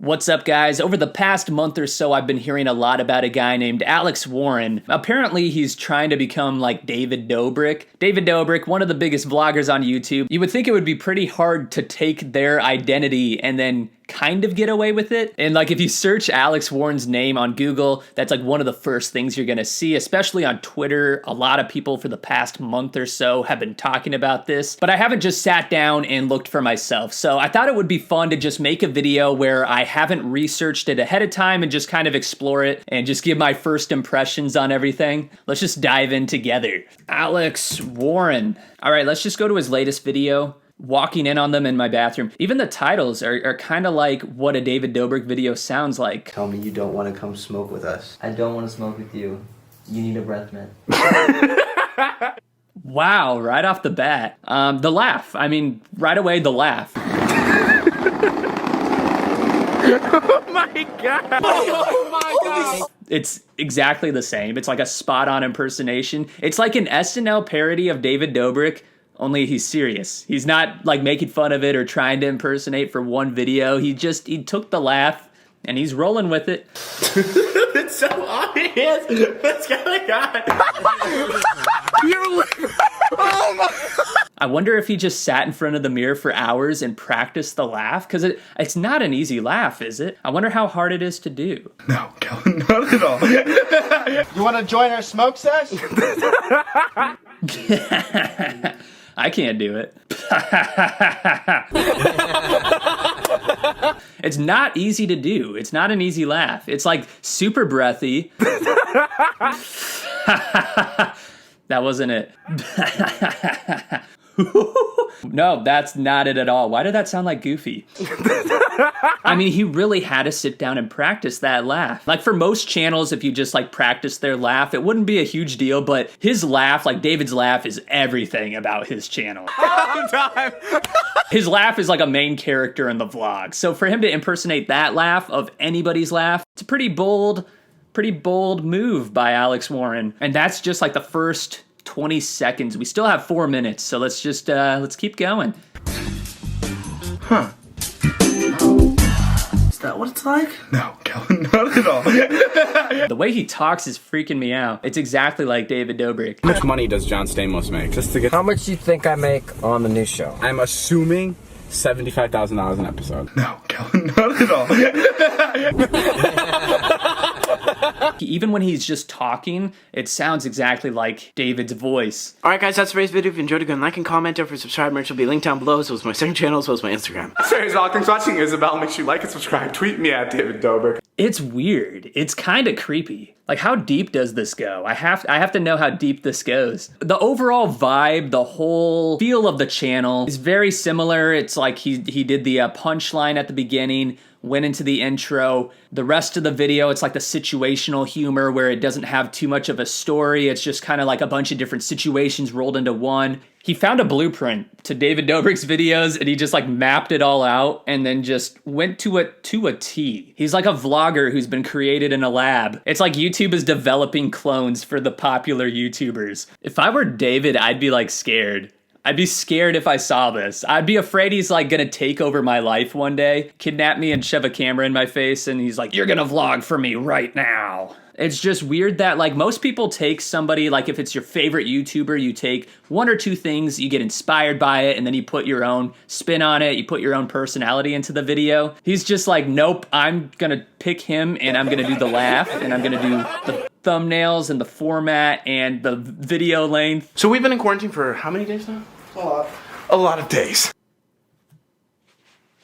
What's up, guys? Over the past month or so, I've been hearing a lot about a guy named Alex Warren. Apparently, he's trying to become like David Dobrik. David Dobrik, one of the biggest vloggers on YouTube. You would think it would be pretty hard to take their identity and then kind of get away with it. And like if you search Alex Warren's name on Google, that's like one of the first things you're gonna see, especially on Twitter. A lot of people for the past month or so have been talking about this, but I haven't just sat down and looked for myself. So I thought it would be fun to just make a video where I haven't researched it ahead of time and just kind of explore it and just give my first impressions on everything. Let's just dive in together. Alex Warren. All right, let's just go to his latest video. Walking in on them in my bathroom. Even the titles are kind of like what a David Dobrik video sounds like. Tell me you don't want to come smoke with us. I don't want to smoke with you. You need a breath mint. Wow, right off the bat. The laugh. I mean, right away, the laugh. Oh my god! Oh my god! It's exactly the same. It's like a spot-on impersonation. It's like an SNL parody of David Dobrik, only he's serious. He's not like making fun of it or trying to impersonate for one video. He took the laugh and he's rolling with it. It's so obvious. What's going on? Oh my! I wonder if he just sat in front of the mirror for hours and practiced the laugh, because it's not an easy laugh, is it? I wonder how hard it is to do. No, Kellen, not at all. You want to join our smoke sesh? I can't do it. It's not easy to do. It's not an easy laugh. It's like super breathy. That wasn't it. No, that's not it at all. Why did that sound like Goofy? I mean, he really had to sit down and practice that laugh. Like for most channels, if you just like practice their laugh, it wouldn't be a huge deal, but his laugh, like David's laugh, is everything about his channel. His laugh is like a main character in the vlog. So for him to impersonate that laugh of anybody's laugh, it's a pretty bold move by Alex Warren. And that's just like the first 20 seconds. We still have 4 minutes, so let's just let's keep going. Huh. Is that what it's like? No, Kellen, not at all. The way he talks is freaking me out. It's exactly like David Dobrik. How much money does John Stamos make? Just to get. How much do you think I make on the new show? I'm assuming $75,000 an episode. No, Kellen, not at all. Even when he's just talking, it sounds exactly like David's voice. Alright guys, that's today's video. If you enjoyed it, go and like and comment. Don't forget to subscribe. Merch will be linked down below, as well as my second channel, as well as my Instagram. So here's all. Thanks for watching, Isabel. Make sure you like and subscribe. Tweet me at David Dobrik. It's weird. It's kind of creepy. Like, how deep does this go? I have to know how deep this goes. The overall vibe, the whole feel of the channel is very similar. It's like he did the punchline at the beginning, went into the intro. The rest of the video, it's like the situational humor where it doesn't have too much of a story. It's just kind of like a bunch of different situations rolled into one. He found a blueprint to David Dobrik's videos and he just like mapped it all out and then just went to a T. He's like a vlogger who's been created in a lab. It's like YouTube is developing clones for the popular YouTubers. If I were David, I'd be like scared. I'd be scared if I saw this. I'd be afraid he's like gonna take over my life one day, kidnap me and shove a camera in my face, and he's like, "You're gonna vlog for me right now." It's just weird that like most people take somebody, like if it's your favorite YouTuber, you take one or two things, you get inspired by it, and then you put your own spin on it, you put your own personality into the video. He's just like, nope, I'm gonna pick him and I'm gonna do the laugh and I'm gonna do the thumbnails and the format and the video length. So we've been in quarantine for how many days now? A lot of days.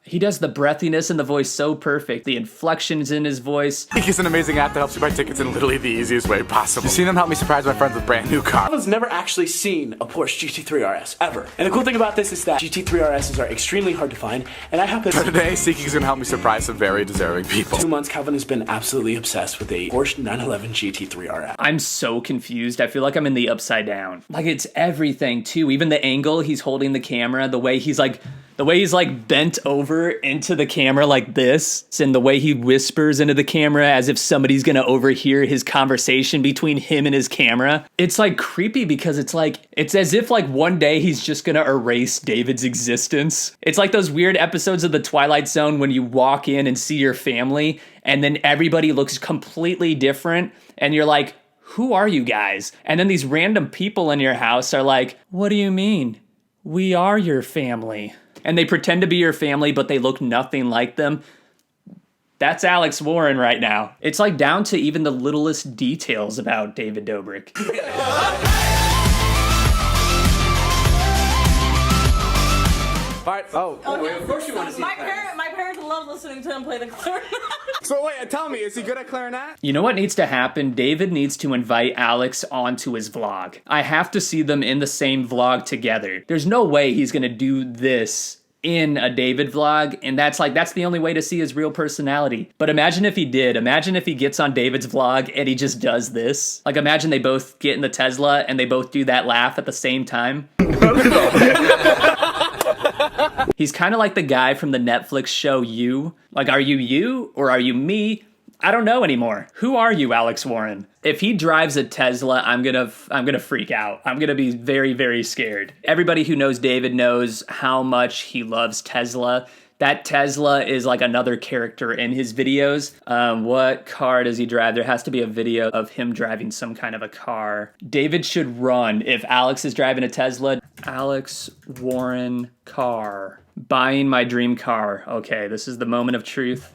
He does the breathiness in the voice so perfect. The inflections in his voice. It's an amazing app that helps you buy tickets in literally the easiest way possible. You've seen them help me surprise my friends with brand new cars. I've never actually seen a Porsche GT3 RS, ever. And the cool thing about this is that GT3 RSs are extremely hard to find, and I happen But today, Seeking's gonna help me surprise some very deserving people. 2 months, Calvin has been absolutely obsessed with a Porsche 911 GT3 RS. I'm so confused. I feel like I'm in the upside down. Like it's everything too. Even the angle he's holding the camera, the way he's like The way he's like bent over into the camera like this, and the way he whispers into the camera as if somebody's gonna overhear his conversation between him and his camera. It's like creepy because it's as if like one day he's just gonna erase David's existence. It's like those weird episodes of The Twilight Zone when you walk in and see your family and then everybody looks completely different and you're like, who are you guys? And then these random people in your house are like, what do you mean? We are your family. And they pretend to be your family, but they look nothing like them. That's Alex Warren right now. It's like down to even the littlest details about David Dobrik. Of course you want to see my parents love listening to him play the clarinet. So wait, tell me, is he good at clarinet? You know what needs to happen? David needs to invite Alex onto his vlog. I have to see them in the same vlog together. There's no way he's gonna do this in a David vlog, and that's the only way to see his real personality. But imagine if he did. Imagine if he gets on David's vlog and he just does this. Like imagine they both get in the Tesla and they both do that laugh at the same time. He's kind of like the guy from the Netflix show You. Like, are you or are you me? I don't know anymore. Who are you, Alex Warren? If he drives a Tesla, I'm gonna freak out. I'm gonna be very, very scared. Everybody who knows David knows how much he loves Tesla. That Tesla is like another character in his videos. What car does he drive? There has to be a video of him driving some kind of a car. David should run if Alex is driving a Tesla. Alex Warren car. Buying my dream car. Okay, this is the moment of truth.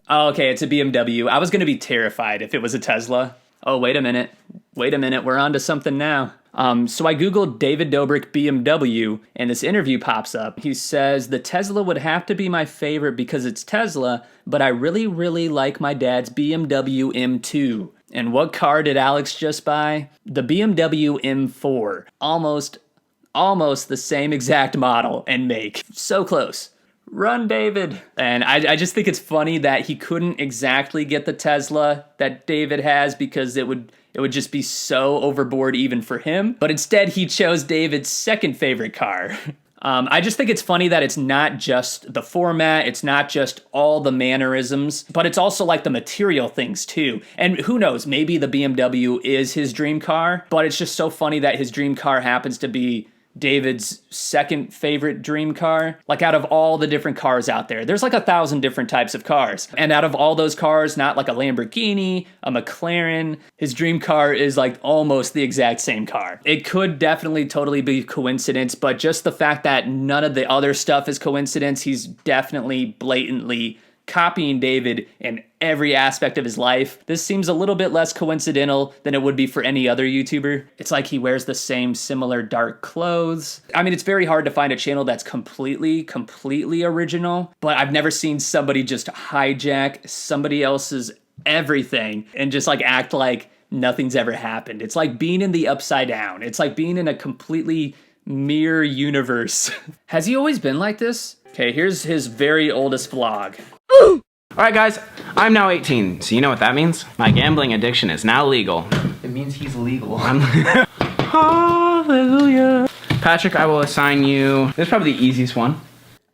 Oh, okay, it's a BMW. I was gonna be terrified if it was a Tesla. Oh, wait a minute, we're on to something now. So I Googled David Dobrik BMW, and this interview pops up. He says, the Tesla would have to be my favorite because it's Tesla, but I really, really like my dad's BMW M2. And what car did Alex just buy? The BMW M4. Almost the same exact model and make. So close. Run, David. And I just think it's funny that he couldn't exactly get the Tesla that David has because it would just be so overboard even for him. But instead, he chose David's second favorite car. I just think it's funny that it's not just the format, it's not just all the mannerisms, but it's also like the material things too. And who knows, maybe the BMW is his dream car, but it's just so funny that his dream car happens to be David's second favorite dream car. Like out of all the different cars out there, there's like 1,000 different types of cars. And out of all those cars, not like a Lamborghini, a McLaren, his dream car is like almost the exact same car. It could definitely totally be coincidence, but just the fact that none of the other stuff is coincidence, he's definitely blatantly copying David in every aspect of his life. This seems a little bit less coincidental than it would be for any other YouTuber. It's like he wears the same similar dark clothes. I mean, it's very hard to find a channel that's completely original, but I've never seen somebody just hijack somebody else's everything and just like act like nothing's ever happened. It's like being in the Upside Down. It's like being in a completely mirror universe. Has he always been like this? Okay, here's his very oldest vlog. Alright guys, I'm now 18, so you know what that means? My gambling addiction is now legal. It means he's legal. Hallelujah. Patrick, I will assign you, this is probably the easiest one.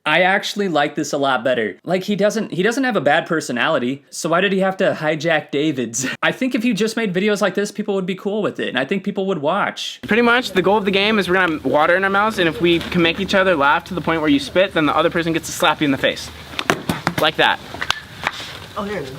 I actually like this a lot better. Like he doesn't have a bad personality, so why did he have to hijack David's? I think if you just made videos like this, people would be cool with it, and I think people would watch. Pretty much, the goal of the game is we're gonna have water in our mouths, and if we can make each other laugh to the point where you spit, then the other person gets to slap you in the face. Like that. Oh, here it is.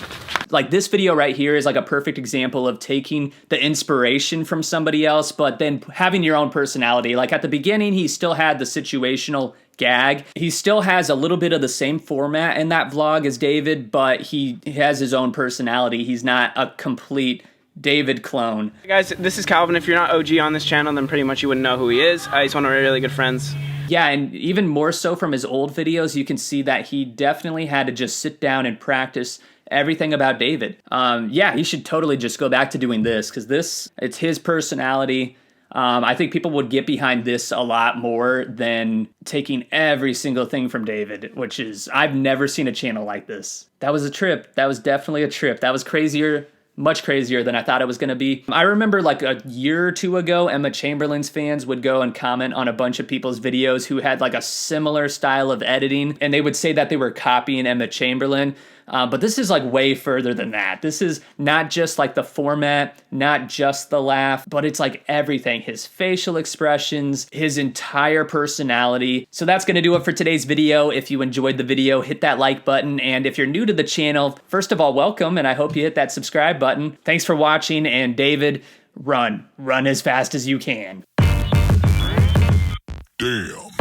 Like this video right here is like a perfect example of taking the inspiration from somebody else, but then having your own personality. Like at the beginning, he still had the situational gag. He still has a little bit of the same format in that vlog as David, but he has his own personality. He's not a complete David clone. Hey guys, this is Calvin. If you're not OG on this channel, then pretty much you wouldn't know who he is. He's one of my really good friends. Yeah, and even more so from his old videos, you can see that he definitely had to just sit down and practice everything about David. Yeah, he should totally just go back to doing this, because it's his personality. I think people would get behind this a lot more than taking every single thing from David, which is, I've never seen a channel like this. That was a trip. That was definitely a trip. That was crazier much crazier than I thought it was gonna be. I remember like a year or two ago, Emma Chamberlain's fans would go and comment on a bunch of people's videos who had like a similar style of editing, and they would say that they were copying Emma Chamberlain. But this is like way further than that. This is not just like the format, not just the laugh, but it's like everything. His facial expressions, his entire personality. So that's gonna do it for today's video. If you enjoyed the video, hit that like button. And if you're new to the channel, first of all, welcome. And I hope you hit that subscribe button. Thanks for watching. And David, run as fast as you can. Damn.